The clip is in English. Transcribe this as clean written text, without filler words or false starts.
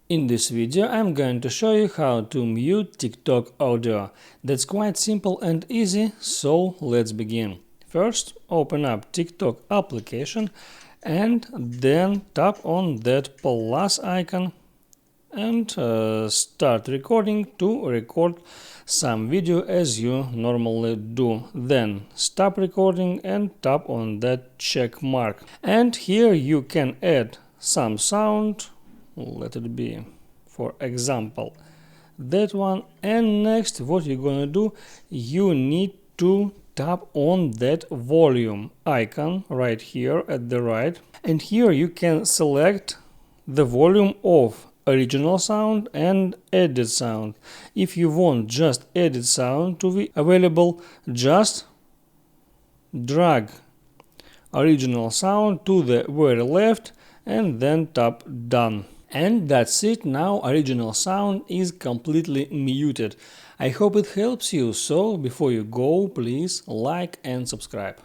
In this video I'm going to show you how to mute TikTok audio. That's quite simple and easy, so let's begin. First, open up TikTok application and then tap on that plus icon and start recording to record some video as you normally do. Then stop recording and tap on that check mark. And here you can add some sound. Let it be, for example, that one. And next, what you're gonna do, you need to tap on that volume icon right here at the right, and here you can select the volume of original sound and edit sound. If you want just edit sound to be available, just drag original sound to the very left and then tap done. And that's it. Now original sound is completely muted. I hope it helps you, so before you go, please like and subscribe.